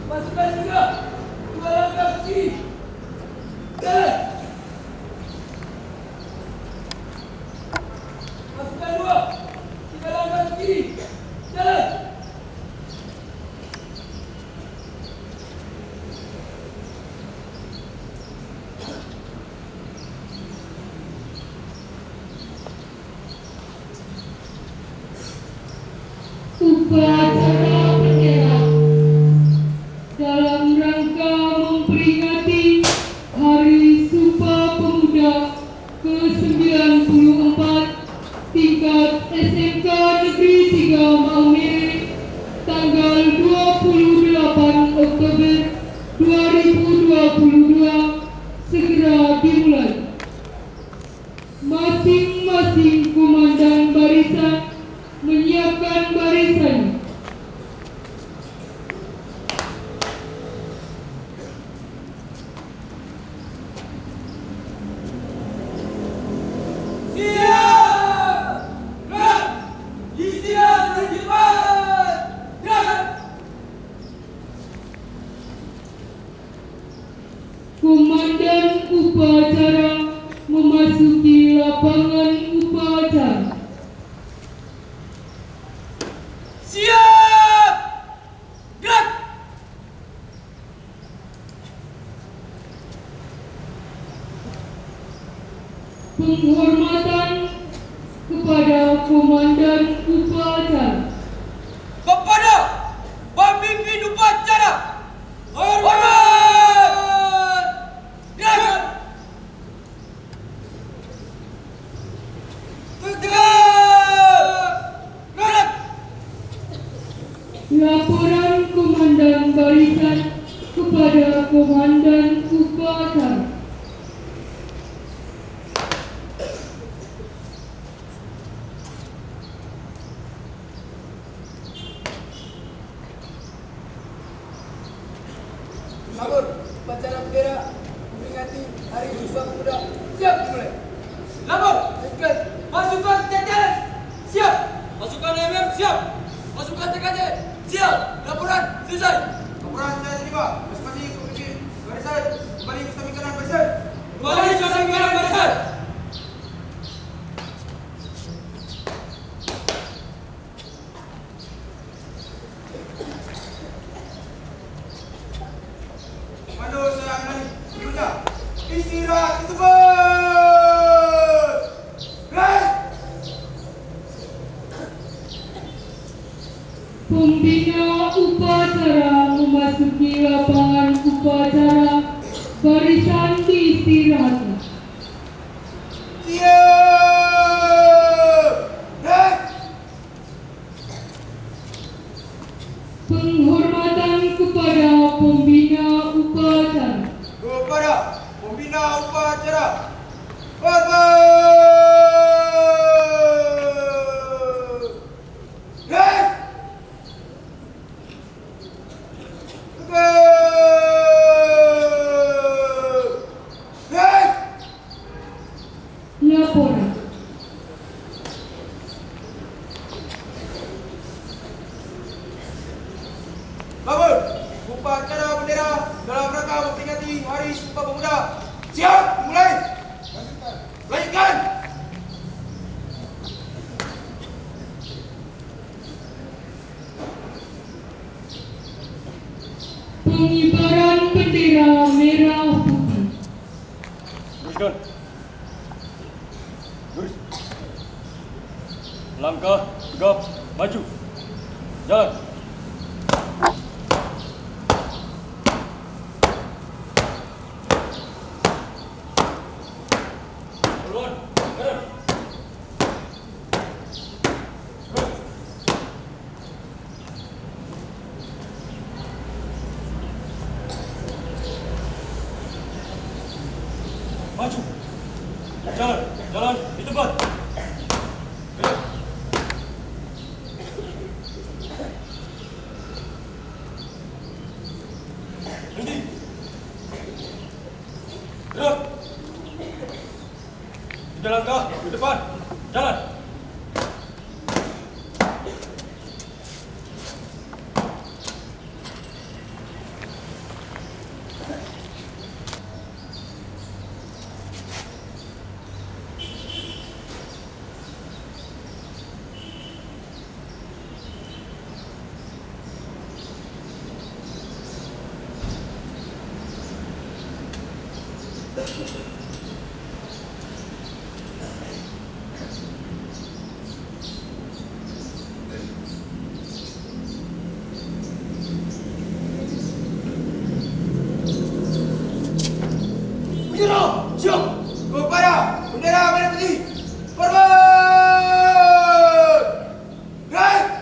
Masukkan juga 2 langkah kiri. Jalan. Masukkan 3 langkah kiri. Jalan. Upacara bendera dalam rangka memperingati Hari Sumpah Pemuda ke-94 tingkat SMK Negeri 3 Maumere tanggal 28 Oktober 2022 segera dimulai. Masing-masing komandan barisan menyiapkan barisan. Komandan upacara memasuki lapangan upacara. Siap! Gerak! Penghormatan kepada komandan upacara. Kepada pemimpin upacara, hormat! Gerak! Tegak! Gerak! Laporan komandan barisan kepada komandan upacara. Sambut upacara bendera memperingati Hari Sumpah Pemuda. Siap dimulai. Lapor! Baikkan. Pasukan TTS siap! Pasukan MM siap! Pasukan TKJ siap! Laporan selesai! Laporan saya terima. Masing-masing pemimpin barisan kembali ke samping kanan barisan. Kembali ke samping kanan barisan! Komando saya kembali. Berikutnya istirahat terbang. Baik. Pembina upacara memasuki lapangan upacara. Barisan diistirahatkan. Siap. Baik. Penghormatan kepada pembina upacara. Kepada pembina upacara. Hormat. Baik. Baik. Laporan. Bangun! Upacara bendera dalam rangka memperingati Hari Sumpah Pemuda. Siap! Mulai! Lanjutkan! Pengibaran bendera merah putih. Teruskan. Lurus. Langkah, tegap, maju. Jalan. Turun. Kanan. Terus. Maju. Jalan, jalan di tempat. Gerak. 3 langkah ke depan. Jalan. Bendera, siap. Kepada bendera merah putih. Forward. Right.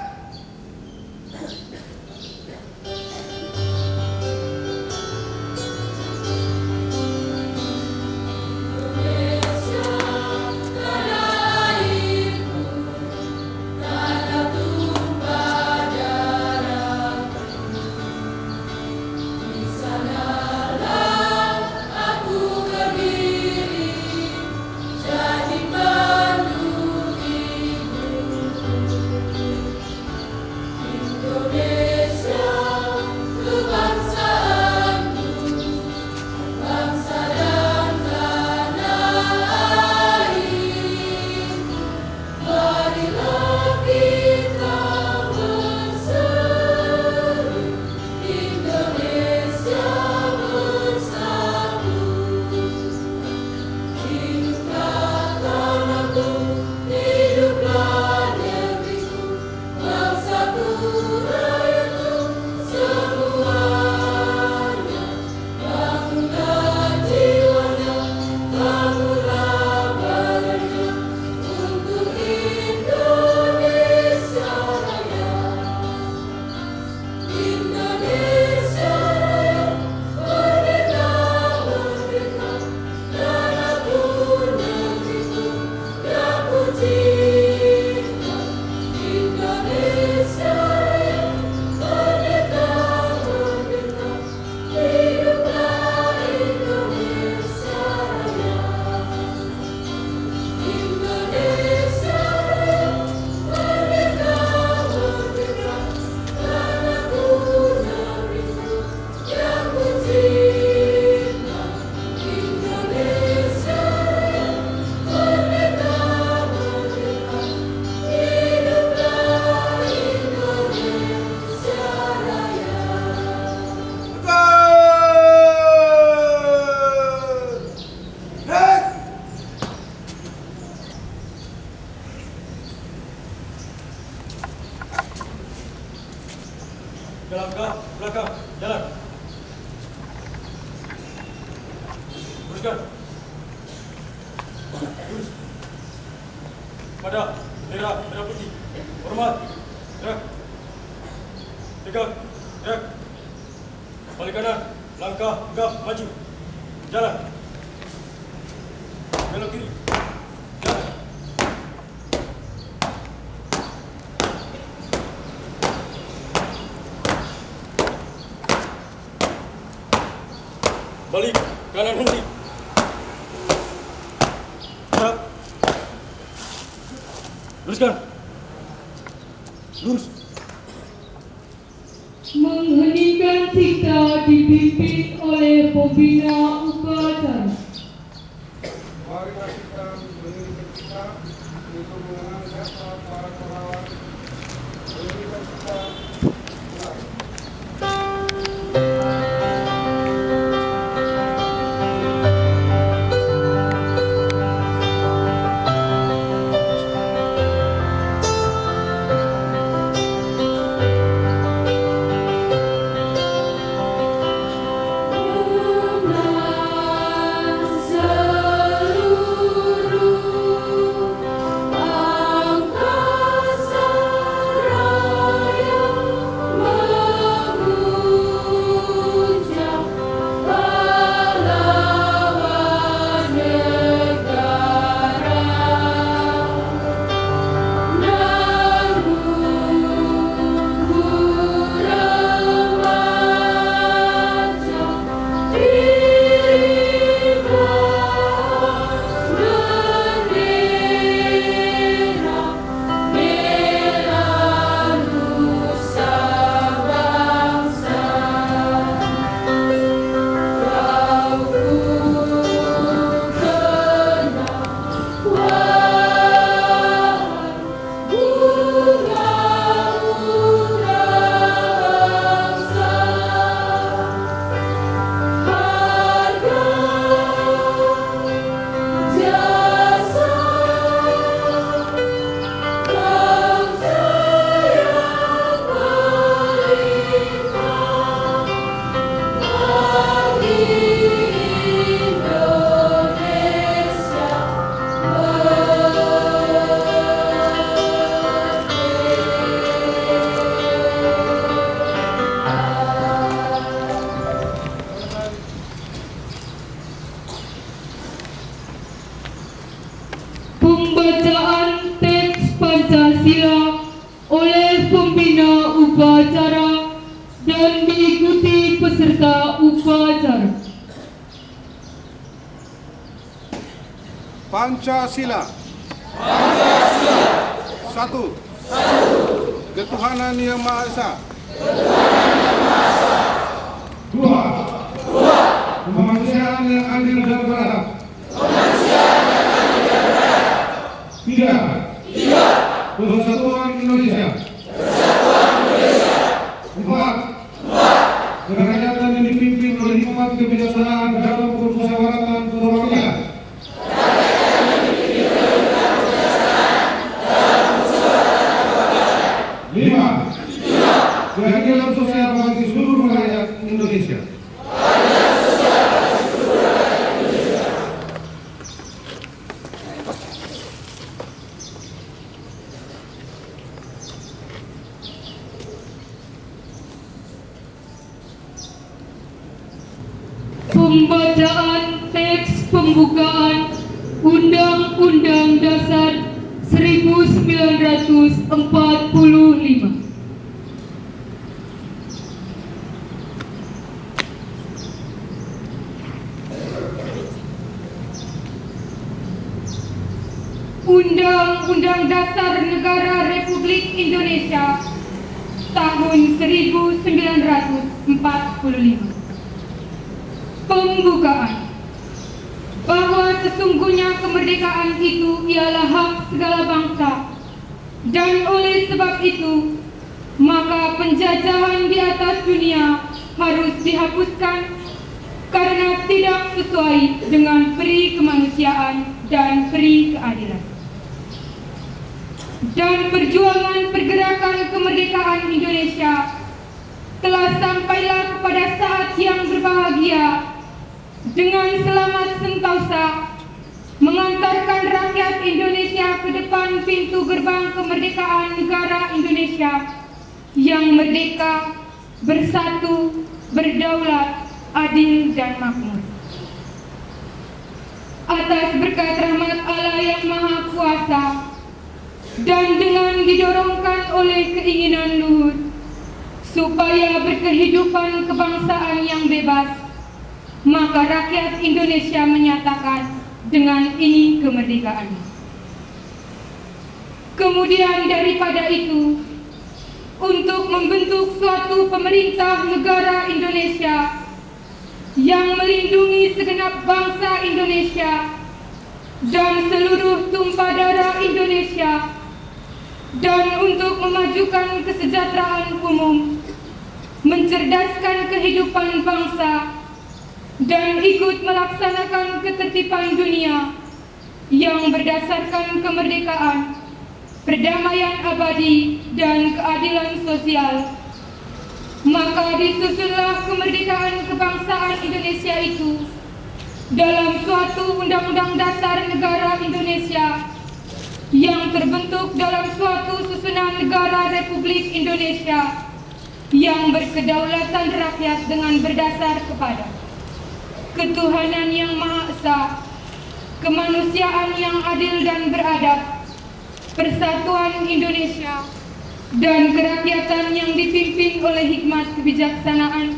Tiga langkah belakang. Jalan. Teruskan. Lurus. Pada bendera merah putih. Hormat. Gerak. Tegak. Gerak. Balik kanan. Langkah tegap maju. Jalan. Belok kiri. Jalan. Balik kanan henti. Gerak. Luruskan. Lurus. Mengheningkan cipta dipimpin oleh pembina upacara. Mari kita mengirimkan kita untuk mengenal siapa para pahlawan. Mengirimkan kita mulai. Seluruh angkasa raya Pembacaan teks Pancasila oleh pembina upacara dan diikuti peserta upacara. Pancasila. Satu. Ketuhanan Yang Maha Esa. Dua. Kemanusiaan yang adil dan beradab. Tiga. Persatuan Indonesia. Empat. Kerakyatan yang dipimpin oleh hikmat kebijaksanaan dalam permusyawaratan perwakilan. Lima. Keadilan sosial bagi seluruh rakyat Indonesia. Pembacaan teks pembukaan Undang-Undang Dasar 1945. Undang-Undang Dasar Negara Republik Indonesia tahun 1945. Pembukaan. Bahwa sesungguhnya kemerdekaan itu ialah hak segala bangsa, dan oleh sebab itu maka penjajahan di atas dunia harus dihapuskan karena tidak sesuai dengan peri kemanusiaan dan peri keadilan. Dan perjuangan pergerakan kemerdekaan Indonesia telah sampailah kepada saat yang berbahagia dengan selamat sentosa mengantarkan rakyat Indonesia ke depan pintu gerbang kemerdekaan negara Indonesia yang merdeka, bersatu, berdaulat, adil dan makmur. Atas berkat rahmat Allah yang Maha Kuasa dan dengan didorongkan oleh keinginan luhur supaya berkehidupan kebangsaan yang bebas, maka rakyat Indonesia menyatakan dengan ini kemerdekaan. Kemudian daripada itu, untuk membentuk suatu pemerintah negara Indonesia yang melindungi segenap bangsa Indonesia dan seluruh tumpah darah Indonesia, dan untuk memajukan kesejahteraan umum, mencerdaskan kehidupan bangsa, dan ikut melaksanakan ketertiban dunia yang berdasarkan kemerdekaan, perdamaian abadi, dan keadilan sosial, maka disusunlah kemerdekaan kebangsaan Indonesia itu dalam suatu Undang-Undang Dasar Negara Indonesia yang terbentuk dalam suatu susunan negara Republik Indonesia yang berkedaulatan rakyat dengan berdasar kepada ketuhanan yang Maha Esa, kemanusiaan yang adil dan beradab, persatuan Indonesia, dan kerakyatan yang dipimpin oleh hikmat kebijaksanaan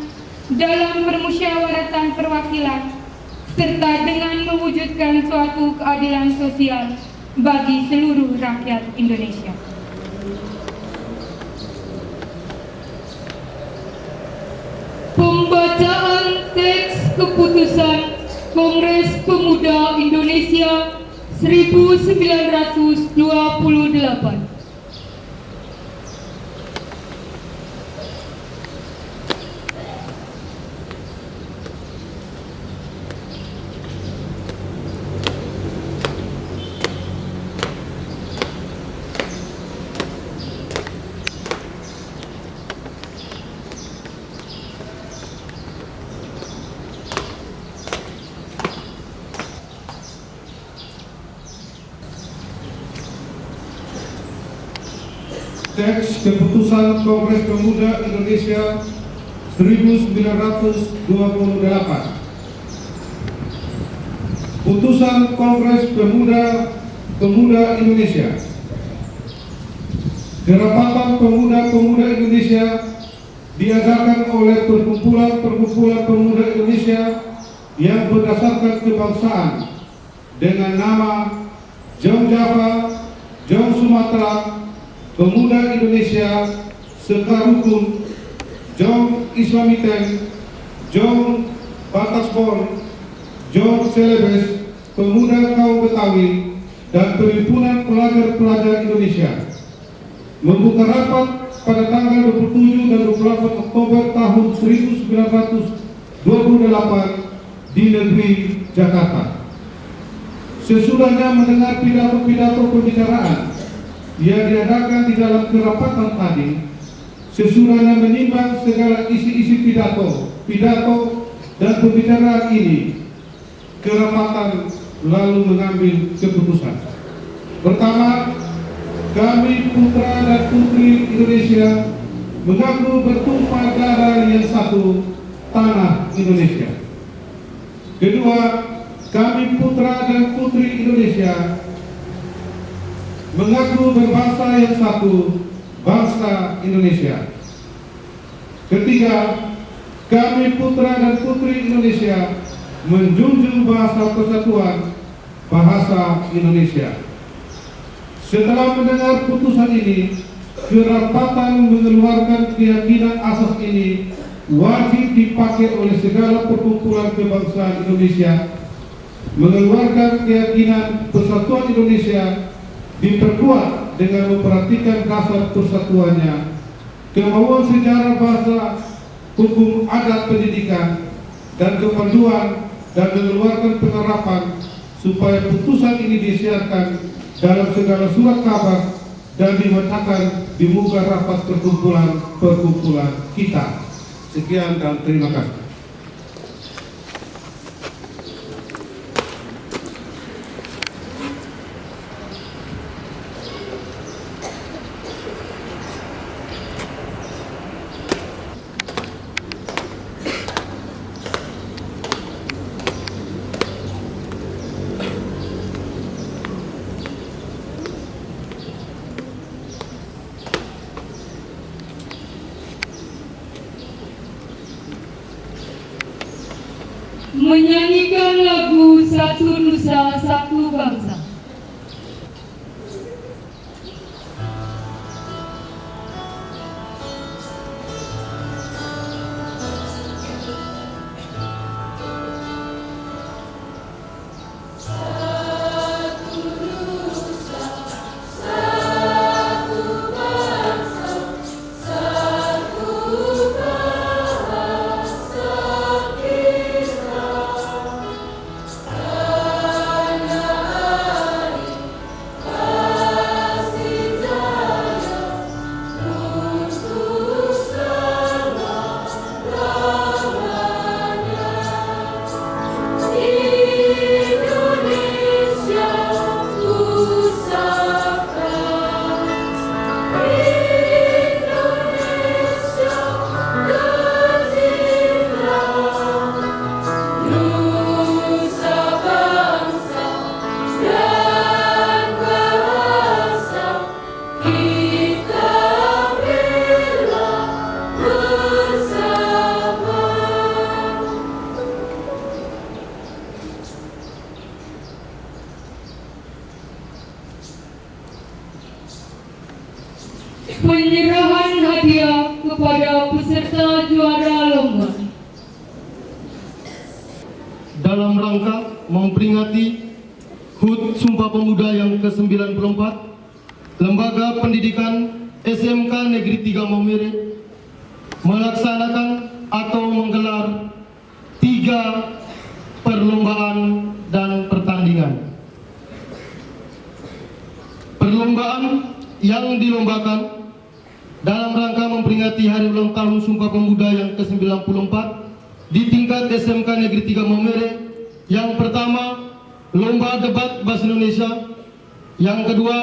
dalam permusyawaratan perwakilan, serta dengan mewujudkan suatu keadilan sosial bagi seluruh rakyat Indonesia. Pembacaan teks keputusan Kongres Pemuda Indonesia 1928. Teks Keputusan Kongres Pemuda Indonesia 1928. Putusan Kongres Pemuda Pemuda Indonesia. Kerapatan Pemuda-Pemuda Indonesia diadakan oleh perkumpulan-perkumpulan pemuda Indonesia yang berdasarkan kebangsaan dengan nama Jom Java, Jom Sumatera, Pemuda Indonesia, Sekarukun, Jom Islamiten, Jom Bataspor, Jom Celebes, Pemuda Kaum Betawi, dan Perhimpunan Pelajar-Pelajar Indonesia membuka rapat pada tanggal 27 dan 28 Oktober tahun 1928 di negeri Jakarta. Sesudah mendengar pidato-pidato pembicaraan yang diadakan di dalam kerapatan tadi, sesudahnya menimbang segala isi-isi pidato dan pembicaraan ini, kerapatan lalu mengambil keputusan. Pertama, kami putra dan putri Indonesia mengaku bertumpah darah yang satu, tanah Indonesia. Kedua, kami putra dan putri Indonesia mengaku berbangsa yang satu, bangsa Indonesia. Ketiga, kami putra dan putri Indonesia menjunjung bahasa persatuan, bahasa Indonesia. Setelah mendengar putusan ini, kerapatan mengeluarkan keyakinan asas ini wajib dipakai oleh segala perkumpulan kebangsaan Indonesia, mengeluarkan keyakinan persatuan Indonesia diperkuat dengan memperhatikan dasar persatuannya, kemauan sejarah bahasa, hukum adat pendidikan, dan kepanduan, dan mengeluarkan penerapan supaya putusan ini disiarkan dalam segala surat kabar dan dibacakan di muka rapat perkumpulan kita. Sekian dan terima kasih. Menyanyikan lagu Satu Nusa Satu Bangsa. Penyerahan hadiah kepada peserta juara lomba. Dalam rangka memperingati HUT Sumpah Pemuda yang ke-94, Lembaga Pendidikan SMK Negeri 3 Maumere melaksanakan atau menggelar 3 perlombaan dan pertandingan. Perlombaan yang dilombakan dalam rangka memperingati Hari Ulang Tahun Sumpah Pemuda yang ke-94 di tingkat SMK Negeri 3 Maumere. Yang pertama, lomba debat bahasa Indonesia. Yang kedua,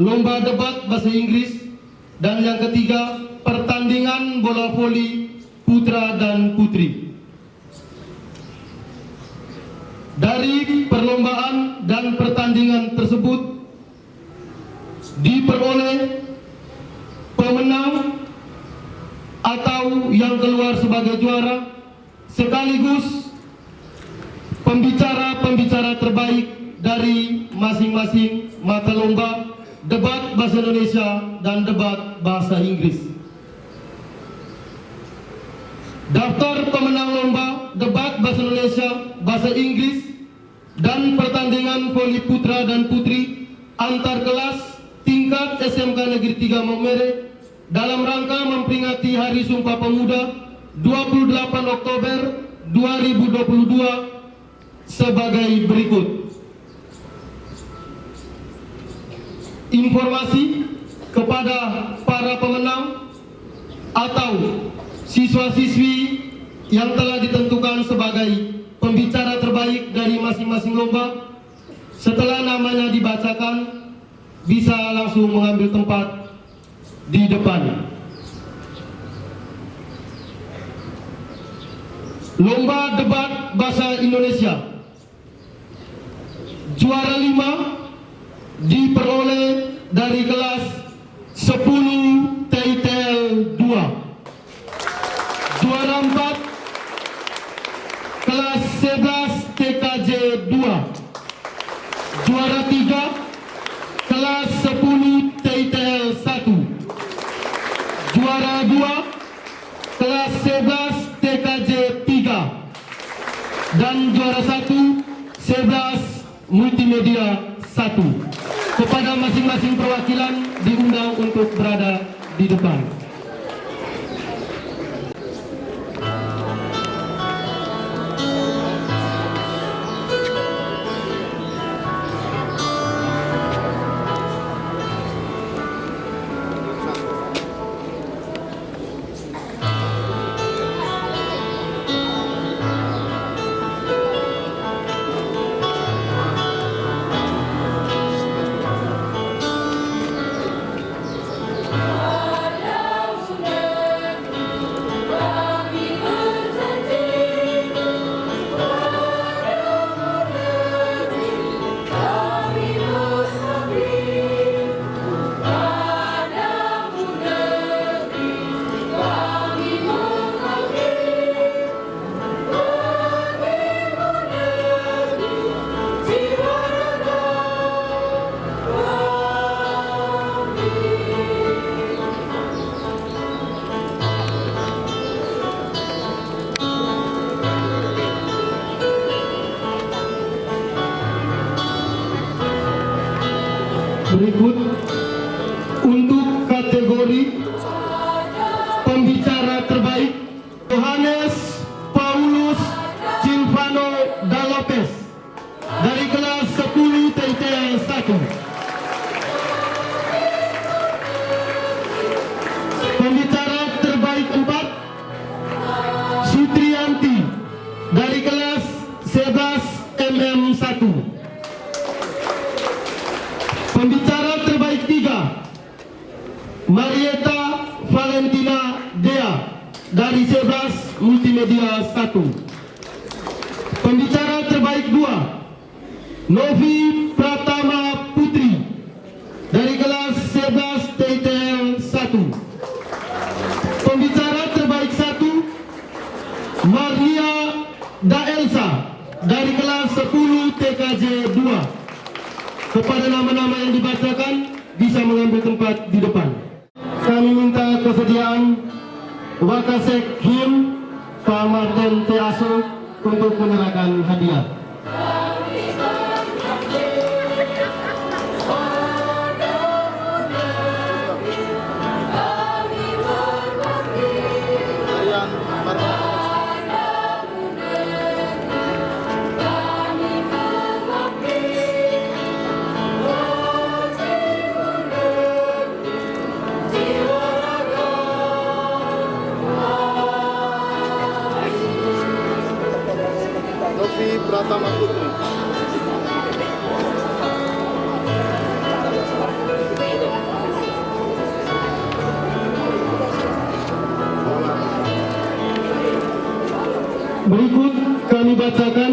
lomba debat bahasa Inggris. Dan yang ketiga, pertandingan bola voli putra dan putri. Dari perlombaan dan pertandingan tersebut diperoleh pemenang atau yang keluar sebagai juara sekaligus pembicara-pembicara terbaik dari masing-masing mata lomba debat bahasa Indonesia dan debat bahasa Inggris. Daftar pemenang lomba debat bahasa Indonesia, bahasa Inggris dan pertandingan voli putra dan putri antar kelas tingkat SMK Negeri 3 Maumere dalam rangka memperingati Hari Sumpah Pemuda 28 Oktober 2022 sebagai berikut. Informasi kepada para pemenang atau siswa-siswi yang telah ditentukan sebagai pembicara terbaik dari masing-masing lomba. Setelah namanya dibacakan, bisa langsung mengambil tempat di depan. Lomba debat bahasa Indonesia. Juara 5 diperoleh dari kelas 10 TITL 2. Juara 4 kelas 11 TKJ 2. Juara 3 kelas 10 TITL 1. Juara 2 kelas 11 TKJ 3. Dan juara 1 11 Multimedia 1. Kepada masing-masing perwakilan diundang untuk berada di depan. Berikut untuk kategori pembicara terbaik Johannes Paulus Silvano da Lopez dari kelas 10 TITL 1. Pembicara terbaik 4 Sutrianti dari kelas 11 MM 1. Pembicara terbaik 3 Marieta Valentina Dea dari 11 Multimedia 1. Pembicara terbaik 2 Novi Pratama Putri dari kelas 11 TITL 1. Pembicara terbaik 1 Marnia Daelsa dari kelas 10 TKJ 2. Kepada nama-nama yang dibacakan bisa mengambil tempat di depan. Kami minta kesediaan Wakasek Him Pak Martin T. Aso untuk menyerahkan hadiah. Novi Pratama Putri. Berikut kami bacakan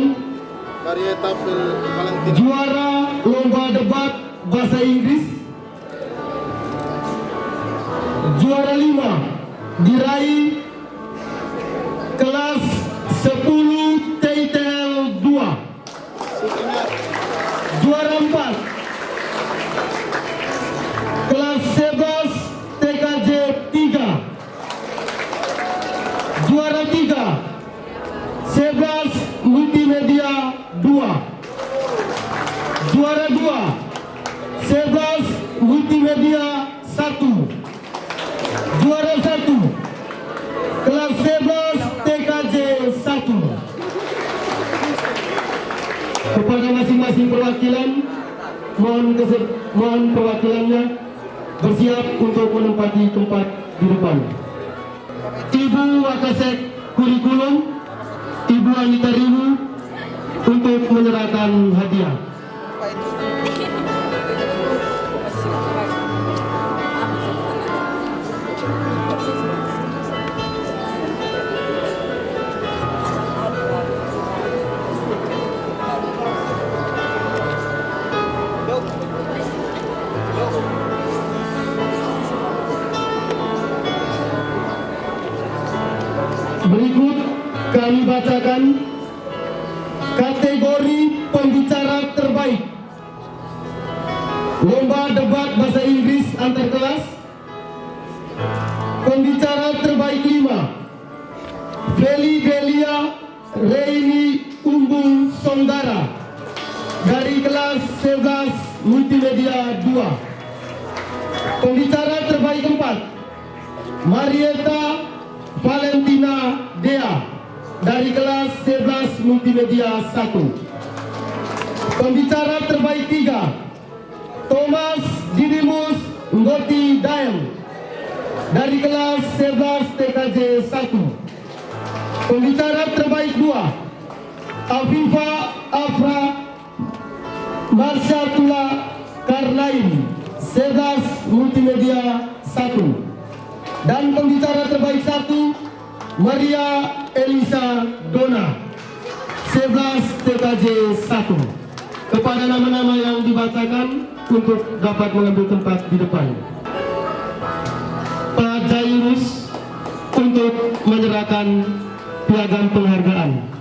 Marieta Valentina. juara lomba debat bahasa Inggris juara 5 diraih kelas 10 TITL 2. Juara 4 kelas 11 TKJ 3. Juara 3 11 Multimedia 2. Juara 2 11 Multimedia 1. Juara 1 kelas 11 TKJ 1. Kepada masing-masing perwakilan, mohon perwakilannya bersiap untuk menempati tempat di depan. Ibu Wakasek Kurikulum, Ibu Anita Rimu untuk menyerahkan hadiah. Berikut kami bacakan kategori pembicara terbaik lomba debat bahasa Inggris antar kelas. Pembicara terbaik 5 Feli Delia Reini Umbung Songgara dari kelas 11 Multimedia 2. Pembicara terbaik 4 Marieta Valentina Dea dari kelas 11 Multimedia 1. Pembicara terbaik 3 Thomas Didimus Ngoti Daeng dari kelas 11 TKJ 1. Pembicara terbaik 2 Afifa Afra Marshatula Karnain 11 Multimedia 1. Dan pembicara terbaik 1 Maria Elisa Dona 11 TKJ 1. Kepada nama-nama yang dibacakan untuk dapat mengambil tempat di depan. Pak Jairus untuk menyerahkan piagam penghargaan.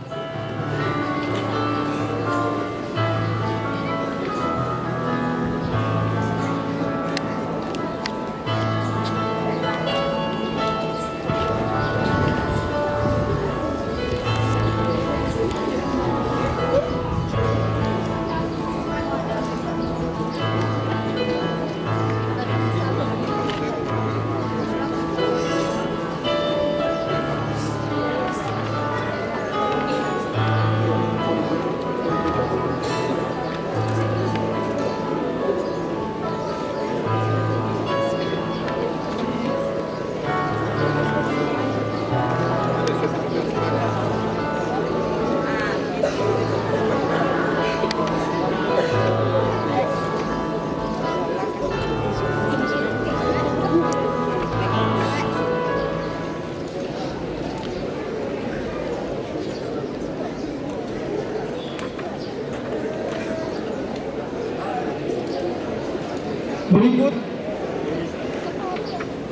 Berikut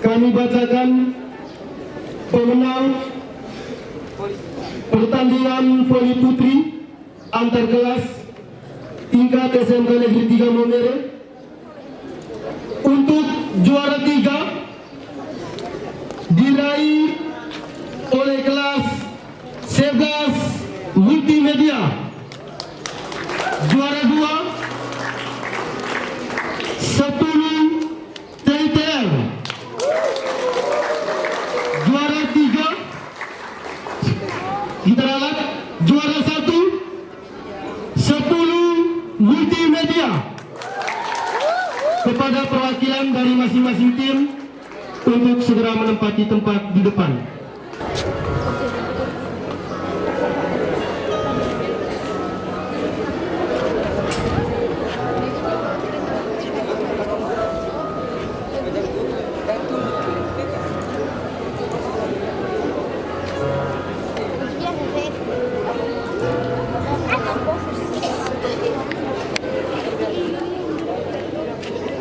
kami bacakan pemenang pertandingan voli putri antar kelas tingkat SMK Negeri 3 Maumere. Untuk juara 3 diraih oleh kelas 11 Multimedia. Juara 2 10 TITL. Juara 3 kita ralat. Juara 1 10 Multimedia. Kepada perwakilan dari masing-masing tim untuk segera menempati tempat di depan.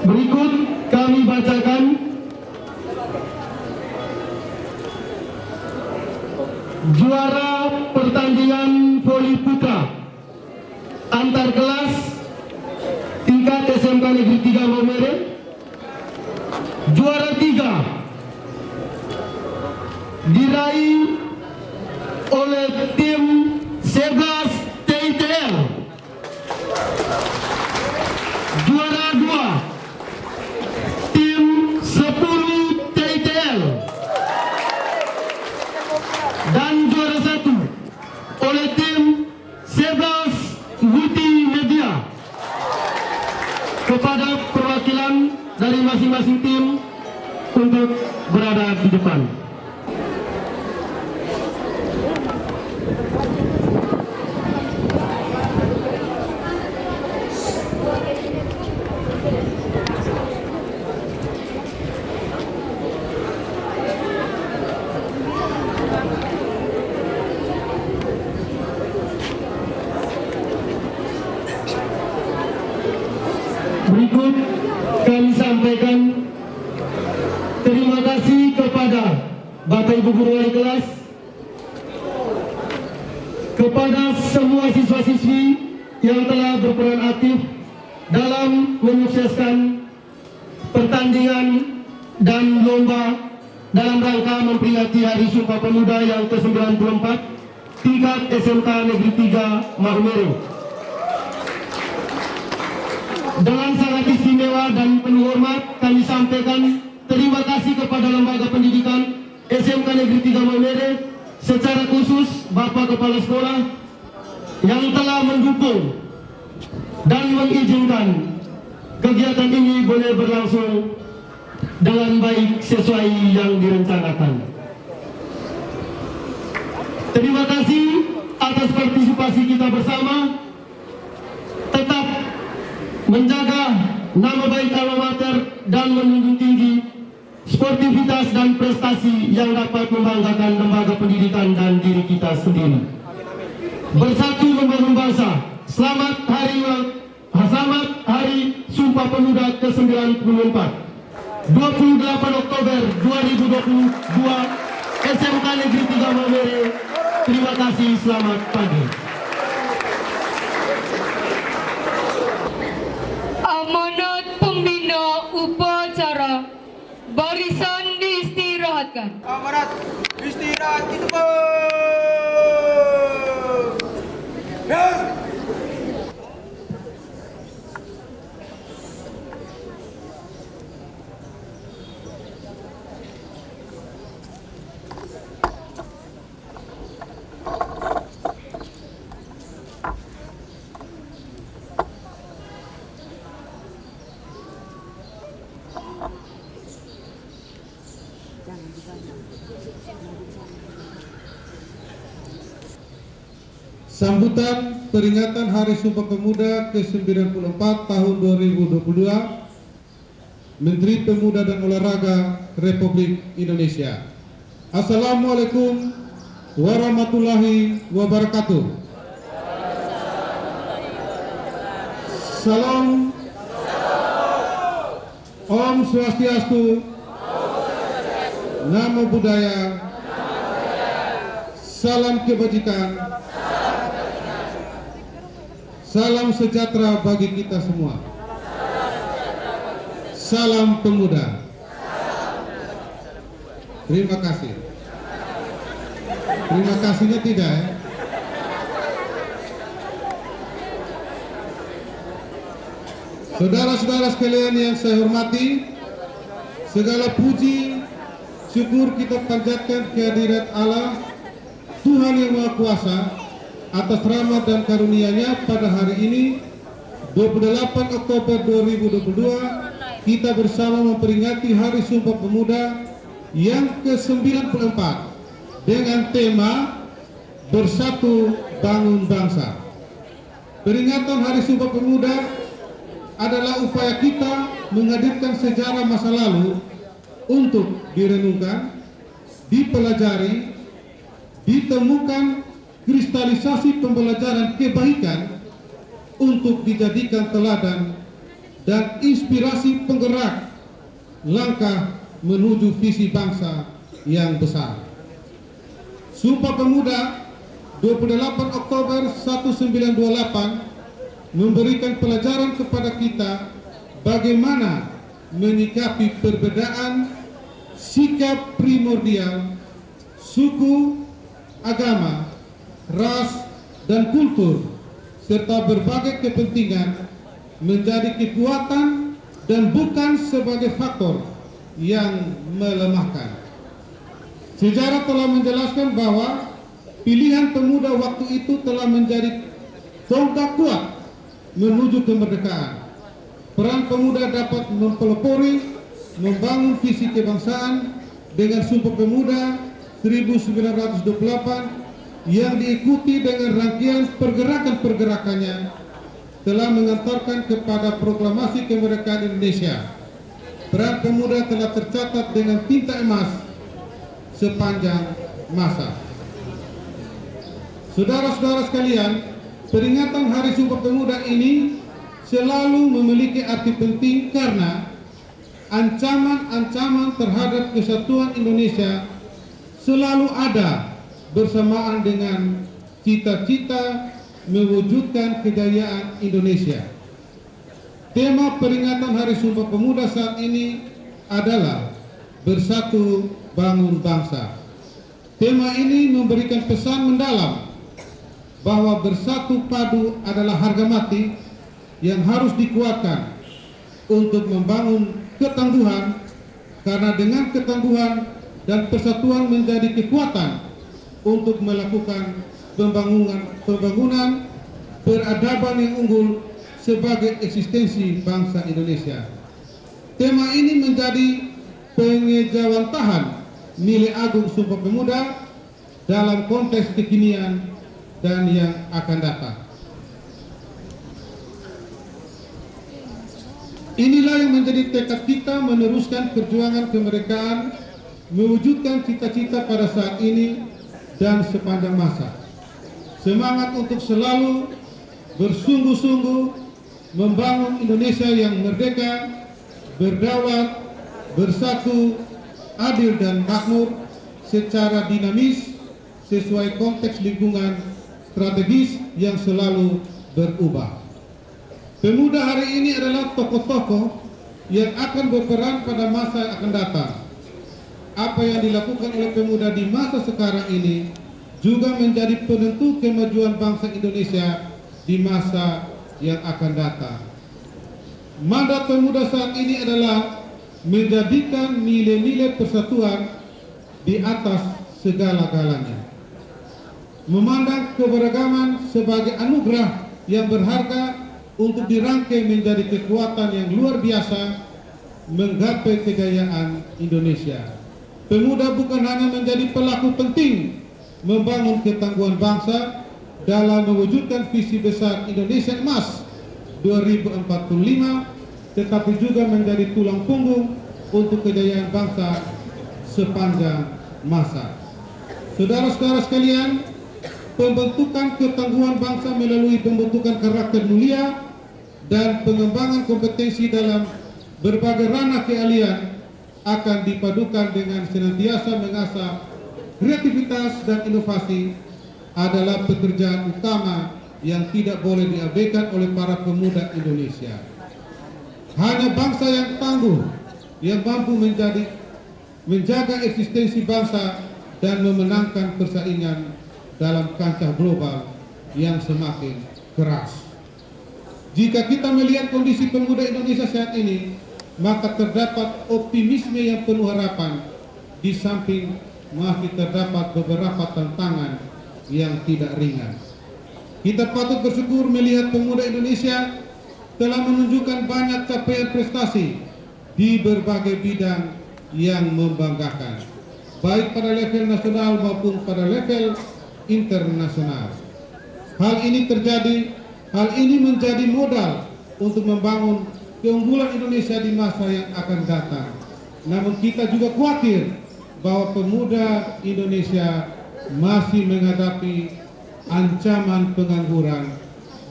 Berikut kami bacakan antar kelas tingkat SMK Negeri 3 Maumere. Juara 3 diraih oleh tim 11 TITL. Juara 2 tim 10 TITL. Dan juara 1 oleh tim 11 Multimedia. Kepada perwakilan dari masing-masing tim untuk berada di depan. Berikut kami sampaikan terima kasih kepada Bapak Ibu Guru Wali Kelas, kepada semua siswa-siswi yang telah berperan aktif dalam menyukseskan pertandingan dan lomba dalam rangka memperingati Hari Sumpah Pemuda yang ke-94 tingkat SMK Negeri 3 Maumere. Dengan sangat istimewa dan penuh hormat kami sampaikan terima kasih kepada Lembaga Pendidikan SMK Negeri 3 Maumere, secara khusus Bapak Kepala Sekolah yang telah mendukung dan mengizinkan kegiatan ini boleh berlangsung dengan baik sesuai yang direncanakan. Terima kasih atas partisipasi kita bersama. Tetap menjaga nama baik alma mater dan menjunjung tinggi sportivitas dan prestasi yang dapat membanggakan lembaga pendidikan dan diri kita sendiri. Bersatu membangun bangsa. Selamat Hari Sumpah Pemuda ke-94 28 Oktober 2022 SMK Negeri 3 Maumere. Terima kasih, selamat pagi. Amanat pembina upacara, barisan diistirahatkan. Amanat istirahat itu Sambutan peringatan Hari Sumpah Pemuda ke-94 tahun 2022, Menteri Pemuda dan Olahraga Republik Indonesia. Assalamualaikum warahmatullahi wabarakatuh. Salam, Om Swastiastu, Namo Buddhaya, salam kebajikan, salam sejahtera bagi kita semua. Salam pemuda. Terima kasih. Terima kasihnya tidak ya? Saudara-saudara sekalian yang saya hormati, segala puji syukur kita panjatkan kehadirat Allah, Tuhan yang Maha Kuasa, atas rahmat dan karunia-Nya pada hari ini 28 Oktober 2022 kita bersama memperingati Hari Sumpah Pemuda yang ke-94 dengan tema Bersatu Bangun Bangsa. Peringatan Hari Sumpah Pemuda adalah upaya kita menghadirkan sejarah masa lalu untuk direnungkan, dipelajari, ditemukan kristalisasi pembelajaran kebaikan untuk dijadikan teladan dan inspirasi penggerak langkah menuju visi bangsa yang besar. Sumpah Pemuda 28 Oktober 1928 memberikan pelajaran kepada kita bagaimana menyikapi perbedaan sikap primordial, suku, agama, ras, dan kultur, serta berbagai kepentingan menjadi kekuatan dan bukan sebagai faktor yang melemahkan. Sejarah telah menjelaskan bahwa pilihan pemuda waktu itu telah menjadi tonggak kuat menuju kemerdekaan. Peran pemuda dapat mempelopori, membangun visi kebangsaan dengan Sumpah Pemuda 1928 yang diikuti dengan rangkaian pergerakan-pergerakannya telah mengantarkan kepada proklamasi kemerdekaan Indonesia. Peran pemuda telah tercatat dengan tinta emas sepanjang masa. Saudara-saudara sekalian, peringatan Hari Sumpah Pemuda ini selalu memiliki arti penting karena ancaman-ancaman terhadap kesatuan Indonesia selalu ada bersamaan dengan cita-cita mewujudkan kejayaan Indonesia. Tema peringatan Hari Sumpah Pemuda saat ini adalah Bersatu Bangun Bangsa. Tema ini memberikan pesan mendalam bahwa bersatu padu adalah harga mati yang harus dikuatkan untuk membangun ketangguhan, karena dengan ketangguhan dan persatuan menjadi kekuatan untuk melakukan pembangunan peradaban yang unggul sebagai eksistensi bangsa Indonesia. Tema ini menjadi pengejawantahan nilai agung Sumpah Pemuda dalam konteks kekinian dan yang akan datang. Inilah yang menjadi tekad kita meneruskan perjuangan kemerdekaan, mewujudkan cita-cita pada saat ini dan sepanjang masa. Semangat untuk selalu bersungguh-sungguh membangun Indonesia yang merdeka, berdaulat, bersatu, adil dan makmur secara dinamis sesuai konteks lingkungan strategis yang selalu berubah. Pemuda hari ini adalah tokoh-tokoh yang akan berperan pada masa yang akan datang. Apa yang dilakukan oleh pemuda di masa sekarang ini juga menjadi penentu kemajuan bangsa Indonesia di masa yang akan datang. Mandat pemuda saat ini adalah menjadikan nilai-nilai persatuan di atas segala-galanya. Memandang keberagaman sebagai anugerah yang berharga untuk dirangkai menjadi kekuatan yang luar biasa menggapai kejayaan Indonesia. Pemuda bukan hanya menjadi pelaku penting membangun ketangguhan bangsa dalam mewujudkan visi besar Indonesia Emas 2045, tetapi juga menjadi tulang punggung untuk kejayaan bangsa sepanjang masa. Saudara-saudara sekalian, pembentukan ketangguhan bangsa melalui pembentukan karakter mulia dan pengembangan kompetensi dalam berbagai ranah keahlian akan dipadukan dengan senantiasa mengasah kreativitas dan inovasi adalah pekerjaan utama yang tidak boleh diabaikan oleh para pemuda Indonesia. Hanya bangsa yang tangguh yang mampu menjaga eksistensi bangsa dan memenangkan persaingan dalam kancah global yang semakin keras. Jika kita melihat kondisi pemuda Indonesia saat ini, maka terdapat optimisme yang penuh harapan, di samping masih terdapat beberapa tantangan yang tidak ringan. Kita patut bersyukur melihat pemuda Indonesia telah menunjukkan banyak capaian prestasi di berbagai bidang yang membanggakan, baik pada level nasional maupun pada level internasional. Hal ini menjadi modal untuk membangun keunggulan Indonesia di masa yang akan datang. Namun kita juga khawatir bahwa pemuda Indonesia masih menghadapi ancaman pengangguran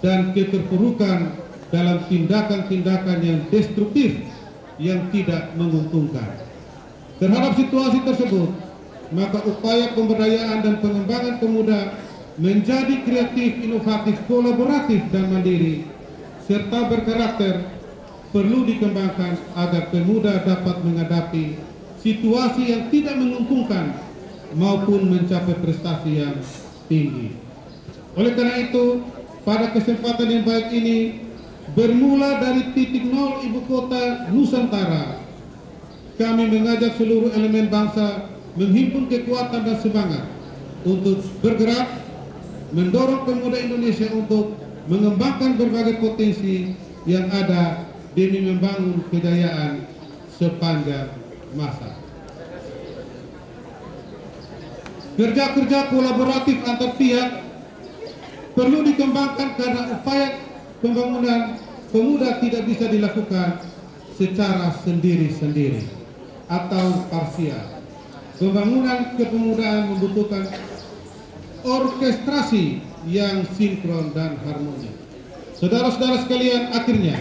dan keterpurukan dalam tindakan-tindakan yang destruktif yang tidak menguntungkan. Terhadap situasi tersebut, maka upaya pemberdayaan dan pengembangan pemuda menjadi kreatif, inovatif, kolaboratif dan mandiri serta berkarakter perlu dikembangkan agar pemuda dapat menghadapi situasi yang tidak menguntungkan maupun mencapai prestasi yang tinggi. Oleh karena itu, pada kesempatan yang baik ini, bermula dari titik nol ibu kota Nusantara, kami mengajak seluruh elemen bangsa menghimpun kekuatan dan semangat untuk bergerak, mendorong pemuda Indonesia untuk mengembangkan berbagai potensi yang ada demi membangun kejayaan sepanjang masa. Kerja-kerja kolaboratif antar pihak perlu dikembangkan karena upaya pembangunan pemuda tidak bisa dilakukan secara sendiri-sendiri atau parsial. Pembangunan kepemudaan membutuhkan orkestrasi yang sinkron dan harmoni. Saudara-saudara sekalian, akhirnya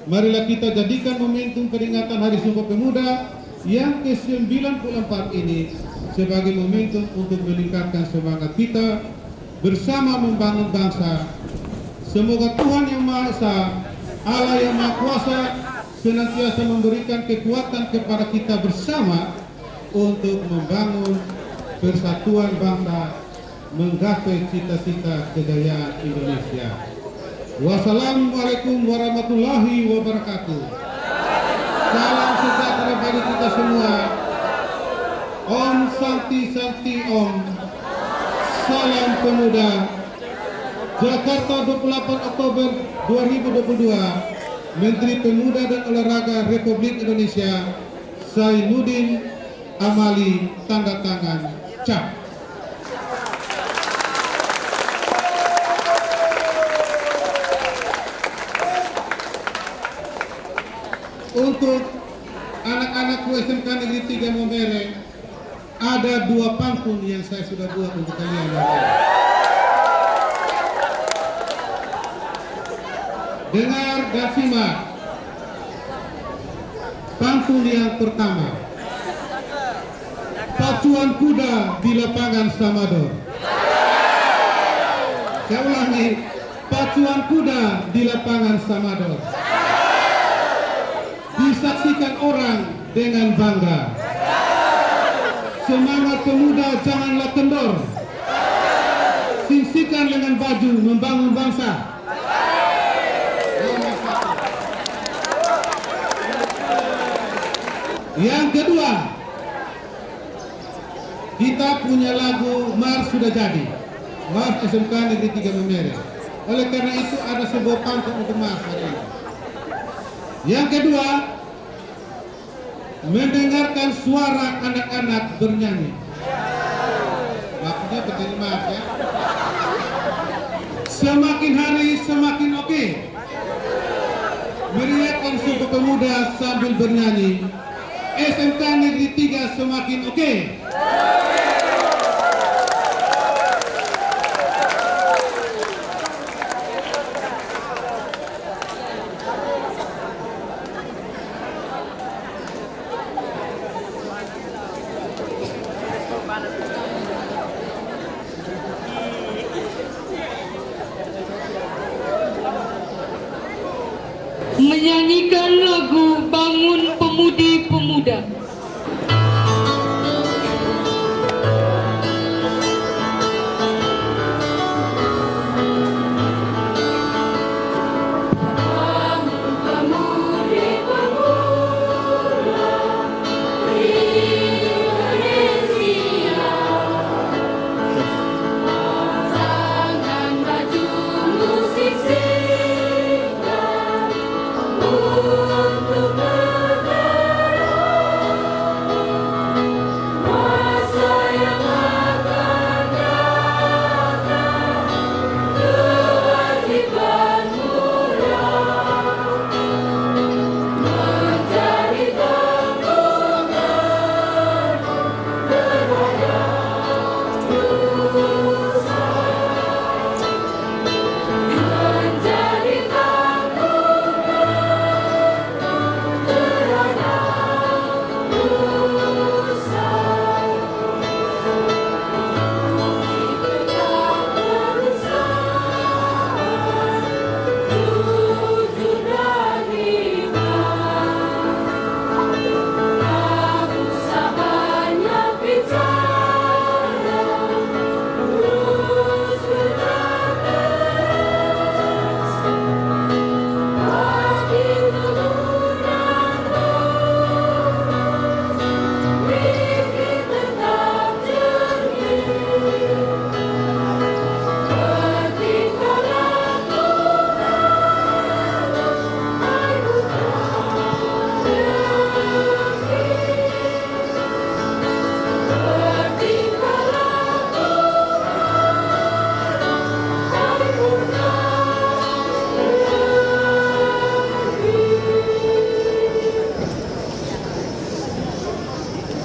marilah kita jadikan momentum peringatan Hari Sumpah Pemuda yang ke-94 ini sebagai momentum untuk meningkatkan semangat kita bersama membangun bangsa. Semoga Tuhan Yang Maha Esa, Allah Yang Maha Kuasa, senantiasa memberikan kekuatan kepada kita bersama untuk membangun persatuan bangsa, menggapai cita-cita kejayaan Indonesia. Wassalamualaikum warahmatullahi wabarakatuh. Salam sejahtera bagi kita semua. Om Santi Santi Om. Salam Pemuda. Jakarta 28 Oktober 2022. Menteri Pemuda dan Olahraga Republik Indonesia Zainuddin Amali, tanda tangan cap. Untuk anak-anak SMK Negeri 3 Momere, ada 2 pantun yang saya sudah buat untuk kalian. Dengar dan simak. Pantun yang pertama. Pacuan kuda di lapangan Samador. Saya ulangi. Pacuan kuda di lapangan Samador. Disaksikan orang dengan bangga. Semangat pemuda janganlah kendor. Singsikan lengan baju membangun bangsa. Yang kedua, kita punya lagu Mars sudah jadi. Mars SMK Negeri 3 Momere. Oleh karena itu ada sebuah pantun untuk Mars hari ini. Yang kedua, mendengarkan suara anak-anak bernyanyi. Maksudnya begini, maaf ya. Semakin hari semakin oke. Meriahkan Sumpah Pemuda sambil bernyanyi. SMK Negeri 3 semakin oke. Menyanyikan lagu Bangun Pemudi Pemuda.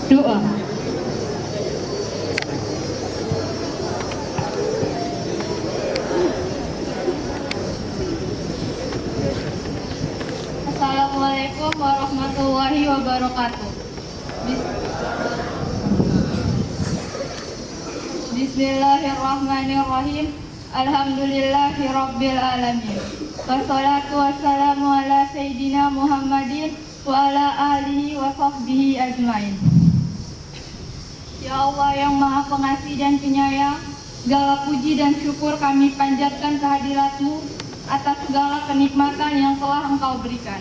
Doa. Assalamualaikum warahmatullahi wabarakatuh. Bismillahirrahmanirrahim. Alhamdulillahi rabbil alamin. Wassalatu wassalamu ala sayyidina Muhammadin wa ala alihi wa sahbihi ajmain. Ya Allah yang Maha Pengasih dan Penyayang, segala puji dan syukur kami panjatkan kehadirat-Mu atas segala kenikmatan yang telah Engkau berikan.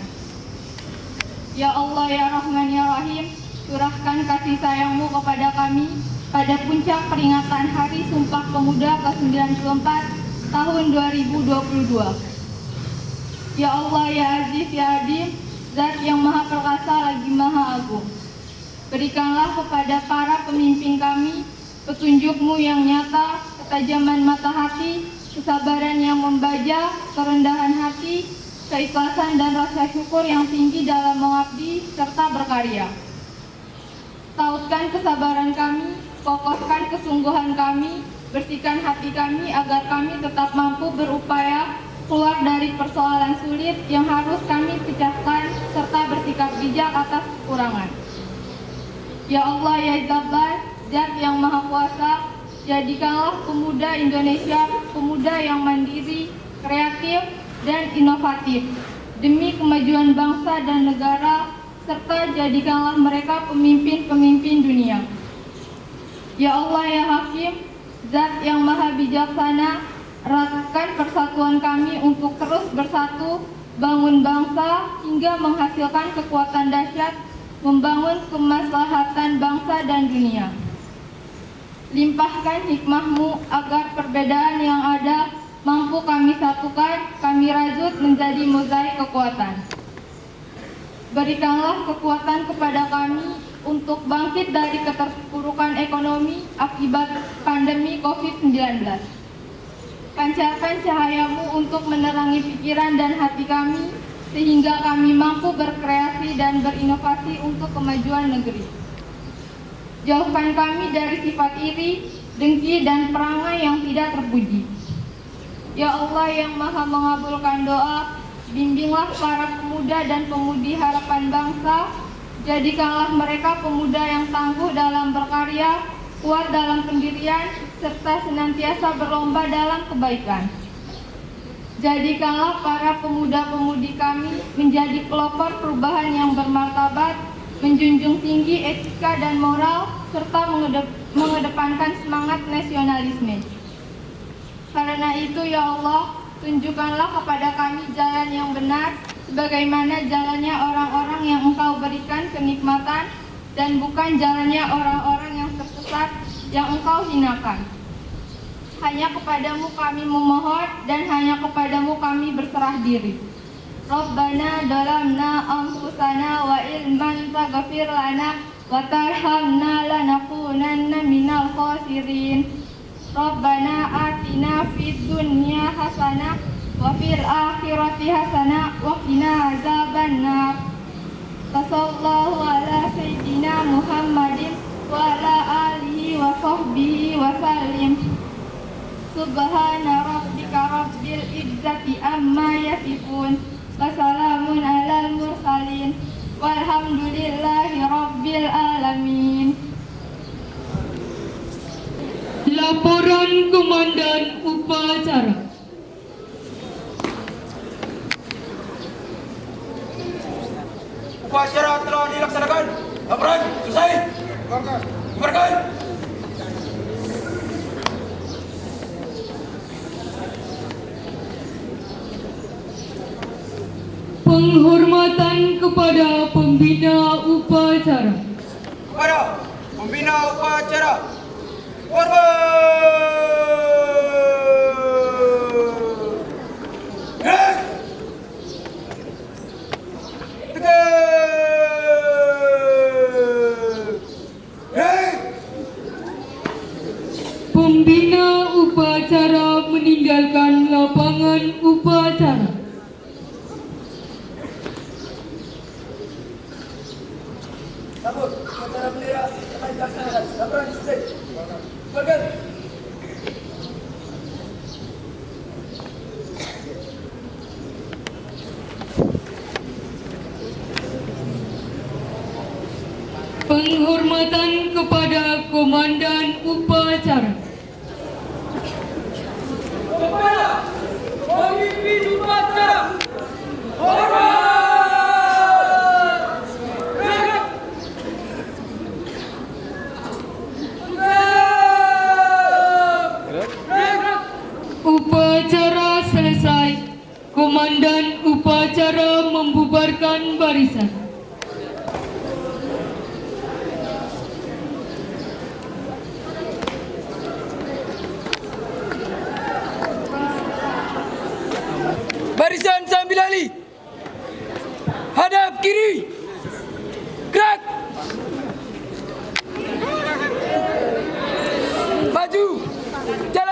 Ya Allah ya Rahman ya Rahim, curahkan kasih sayang-Mu kepada kami pada puncak peringatan Hari Sumpah Pemuda ke-94 tahun 2022. Ya Allah ya Aziz ya Adim, Zat yang Maha Perkasa lagi Maha Agung, berikanlah kepada para pemimpin kami petunjuk-Mu yang nyata, ketajaman mata hati, kesabaran yang membaja, kerendahan hati, keikhlasan dan rasa syukur yang tinggi dalam mengabdi serta berkarya. Tautkan kesabaran kami, kokohkan kesungguhan kami, bersihkan hati kami agar kami tetap mampu berupaya keluar dari persoalan sulit yang harus kami pecahkan serta bersikap bijak atas kekurangan. Ya Allah ya Jabbar, Zat yang Maha Kuasa, jadikanlah pemuda Indonesia pemuda yang mandiri, kreatif, dan inovatif demi kemajuan bangsa dan negara, serta jadikanlah mereka pemimpin-pemimpin dunia. Ya Allah ya Hakim, Zat yang Maha Bijaksana, eratkan persatuan kami untuk terus bersatu, bangun bangsa hingga menghasilkan kekuatan dahsyat, membangun kemaslahatan bangsa dan dunia. Limpahkan hikmah-Mu agar perbedaan yang ada mampu kami satukan, kami rajut menjadi mozaik kekuatan. Berikanlah kekuatan kepada kami untuk bangkit dari keterpurukan ekonomi akibat pandemi COVID-19. Pancarkan cahaya-Mu untuk menerangi pikiran dan hati kami, sehingga kami mampu berkreasi dan berinovasi untuk kemajuan negeri. Jauhkan kami dari sifat iri, dengki, dan perangai yang tidak terpuji. Ya Allah yang Maha mengabulkan doa, bimbinglah para pemuda dan pemudi harapan bangsa, jadikanlah mereka pemuda yang tangguh dalam berkarya, kuat dalam pendirian, serta senantiasa berlomba dalam kebaikan. Jadikanlah para pemuda-pemudi kami menjadi pelopor perubahan yang bermartabat, menjunjung tinggi etika dan moral, serta mengedepankan semangat nasionalisme. Karena itu ya Allah, tunjukkanlah kepada kami jalan yang benar, sebagaimana jalannya orang-orang yang Engkau berikan kenikmatan, dan bukan jalannya orang-orang yang tersesat, yang Engkau hinakan. Hanya kepadamu kami memohon, dan hanya kepadamu kami berserah diri. Rabbana dalamna anfusana wa ilman taghfir lana wa tarhamna lanakunanna minal khasirin. Rabbana atina fid dunya hasanah wa fil akhirati hasanah wa qina azabannar. Sallallahu ala sayyidina Muhammadin wa ala alihi wa sahbihi wa sallim. Subhana rabbika rabbil izzati amma yasifun, wa salamun alal mursalin, walhamdulillahi rabbil alamin. Laporan Komandan Upacara. Upacara telah dilaksanakan. Laporan selesai. Bubarkan. Penghormatan kepada pembina upacara. Kepada pembina upacara. Hormat. Pembina upacara meninggalkan lapangan upacara. Namun, upacara bendera akan dilaksanakan. Laporan selesai. Bubarkan. Penghormatan kepada Komandan Upacara. Kepada pemimpin upacara. Hormat. Gerak. Gerak. Upacara selesai. Komandan upacara membubarkan barisan. Barisan sambil alih. Hadap kiri. Gerak. Maju. Jalan.